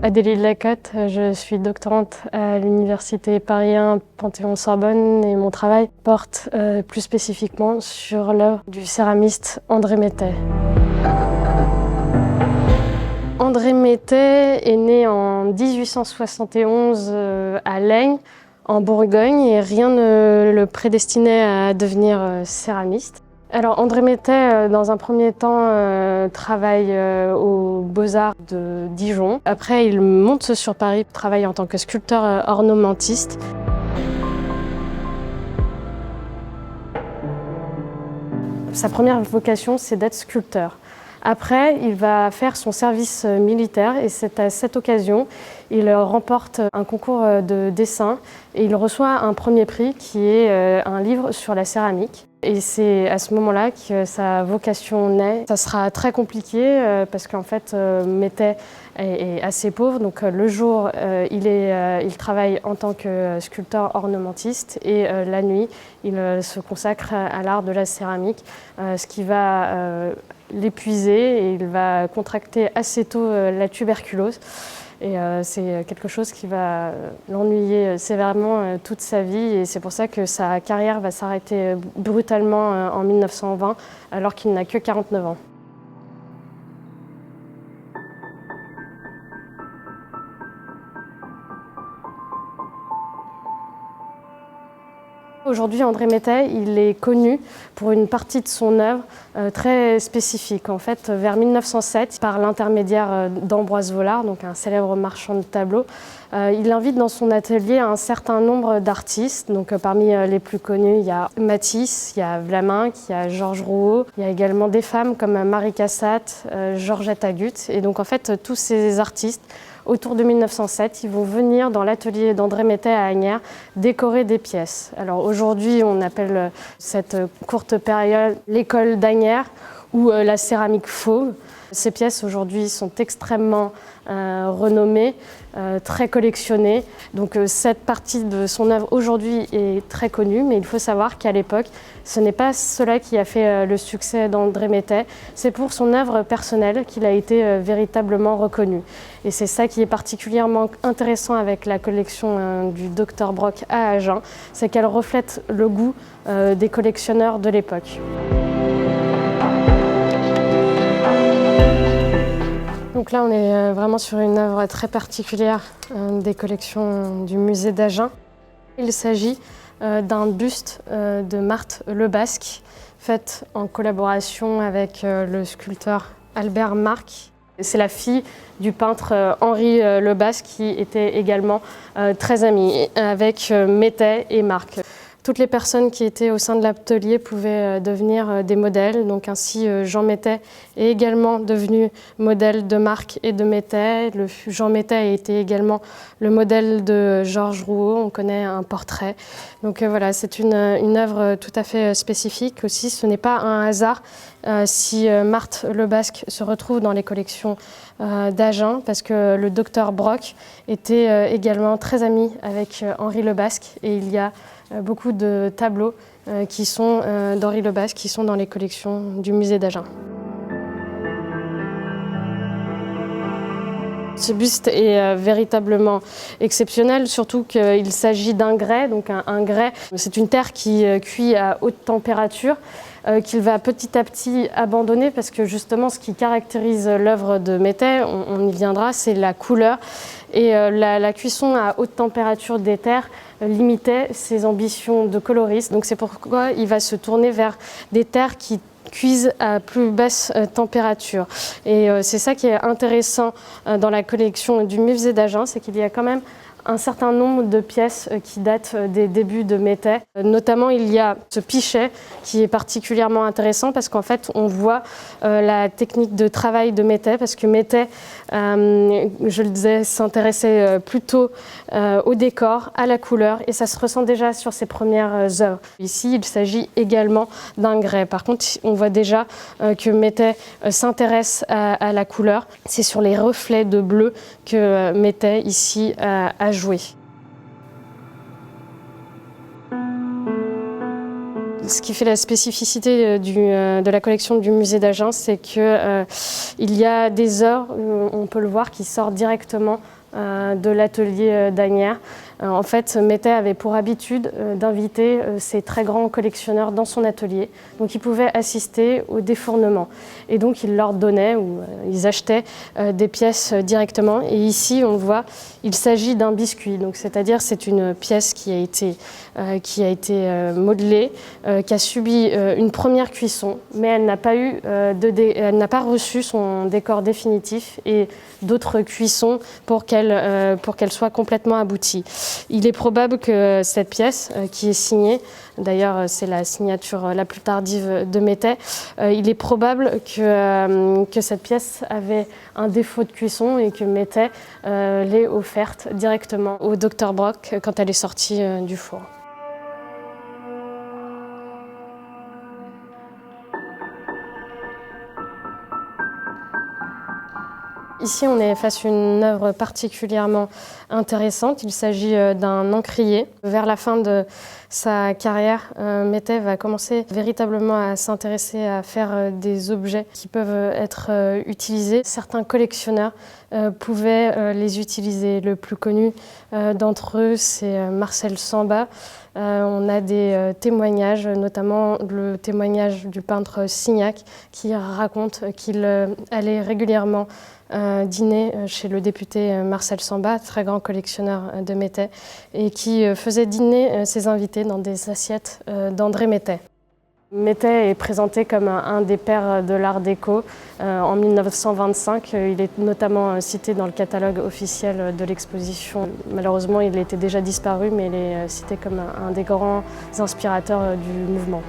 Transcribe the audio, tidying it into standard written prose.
Adélie Lacotte, je suis doctorante à l'Université Paris 1 Panthéon-Sorbonne et mon travail porte plus spécifiquement sur l'œuvre du céramiste André Métais. André Métais est né en 1871 à Laigne, en Bourgogne, et rien ne le prédestinait à devenir céramiste. Alors André Métais, dans un premier temps, travaille aux Beaux-Arts de Dijon. Après, il monte sur Paris, travaille en tant que sculpteur ornementiste. Sa première vocation, c'est d'être sculpteur. Après, il va faire son service militaire et c'est à cette occasion, il remporte un concours de dessin et il reçoit un premier prix qui est un livre sur la céramique. Et c'est à ce moment-là que sa vocation naît. Ça sera très compliqué parce qu'en fait, Métais est assez pauvre. Donc le jour, il travaille en tant que sculpteur ornementiste et la nuit, il se consacre à l'art de la céramique, ce qui va l'épuiser et il va contracter assez tôt la tuberculose. Et c'est quelque chose qui va l'ennuyer sévèrement toute sa vie et c'est pour ça que sa carrière va s'arrêter brutalement en 1920 alors qu'il n'a que 49 ans. Aujourd'hui, André Métais, il est connu pour une partie de son œuvre très spécifique. En fait, vers 1907, par l'intermédiaire d'Ambroise Vollard, donc un célèbre marchand de tableaux, il invite dans son atelier un certain nombre d'artistes. Donc, parmi les plus connus, il y a Matisse, il y a Vlaminck, il y a Georges Rouault. Il y a également des femmes comme Marie Cassatt, Georgette Agut. Et donc, en fait, tous ces artistes, autour de 1907, ils vont venir dans l'atelier d'André Métais à Asnières décorer des pièces. Alors aujourd'hui, on appelle cette courte période l'école d'Asnières ou la céramique fauve. Ces pièces aujourd'hui sont extrêmement renommées, très collectionnées. Donc cette partie de son œuvre aujourd'hui est très connue, mais il faut savoir qu'à l'époque, ce n'est pas cela qui a fait le succès d'André Métais, c'est pour son œuvre personnelle qu'il a été véritablement reconnu. Et c'est ça qui est particulièrement intéressant avec la collection du Dr Brock à Agen, c'est qu'elle reflète le goût des collectionneurs de l'époque. Donc là, on est vraiment sur une œuvre très particulière des collections du musée d'Agen. Il s'agit d'un buste de Marthe Lebasque, faite en collaboration avec le sculpteur Albert Marc. C'est la fille du peintre Henri Lebasque qui était également très ami avec Métais et Marc. Toutes les personnes qui étaient au sein de l'atelier pouvaient devenir des modèles. Donc ainsi, Jean Métais est également devenu modèle de Marc et de Métais. Jean Métais a été également le modèle de Georges Rouault. On connaît un portrait. Donc voilà, c'est une œuvre tout à fait spécifique aussi. Ce n'est pas un hasard si Marthe Lebasque se retrouve dans les collections d'Agen, parce que le docteur Brock était également très ami avec Henri Lebasque et il y a beaucoup de tableaux d'Henri Lebasque qui sont dans les collections du musée d'Agen. Ce buste est véritablement exceptionnel, surtout qu'il s'agit d'un grès. Donc un grès, c'est une terre qui cuit à haute température, qu'il va petit à petit abandonner parce que justement ce qui caractérise l'œuvre de Métais, on y viendra, c'est la couleur. Et la cuisson à haute température des terres limitait ses ambitions de coloriste. Donc c'est pourquoi il va se tourner vers des terres qui cuisent à plus basse température. Et c'est ça qui est intéressant dans la collection du musée d'Agen, c'est qu'il y a quand même un certain nombre de pièces qui datent des débuts de Métais. Notamment, il y a ce pichet qui est particulièrement intéressant parce qu'en fait, on voit la technique de travail de Métais parce que Métais, je le disais, s'intéressait plutôt au décor, à la couleur et ça se ressent déjà sur ses premières œuvres. Ici, il s'agit également d'un grès. Par contre, on voit déjà que Métais s'intéresse à la couleur. C'est sur les reflets de bleu que Métais ici a joué. Ce qui fait la spécificité de la collection du musée d'Agen, c'est qu'il y a des œuvres, on peut le voir, qui sortent directement de l'atelier d'Asnières. En fait, Métais avait pour habitude d'inviter ces très grands collectionneurs dans son atelier. Donc ils pouvaient assister au défournement. Et donc il leur donnait ou ils achetaient des pièces directement. Et ici, on le voit, il s'agit d'un biscuit. Donc c'est-à-dire c'est une pièce qui a été modelée, qui a subi une première cuisson, mais elle n'a pas reçu son décor définitif et d'autres cuissons pour qu'elle soit complètement aboutie. Il est probable que cette pièce, qui est signée, d'ailleurs c'est la signature la plus tardive de Métais, il est probable que cette pièce avait un défaut de cuisson et que Métais l'ait offerte directement au Dr Brock quand elle est sortie du four. Ici, on est face à une œuvre particulièrement intéressante. Il s'agit d'un encrier. Vers la fin de sa carrière, Métais va commencer véritablement à s'intéresser à faire des objets qui peuvent être utilisés. Certains collectionneurs pouvaient les utiliser. Le plus connu d'entre eux, c'est Marcel Samba. On a des témoignages, notamment le témoignage du peintre Signac, qui raconte qu'il allait régulièrement dîner chez le député Marcel Samba, très grand collectionneur de Métais, et qui faisait dîner ses invités dans des assiettes d'André Métais. Métais est présenté comme un des pères de l'art déco. En 1925, il est notamment cité dans le catalogue officiel de l'exposition. Malheureusement, il était déjà disparu, mais il est cité comme un des grands inspirateurs du mouvement.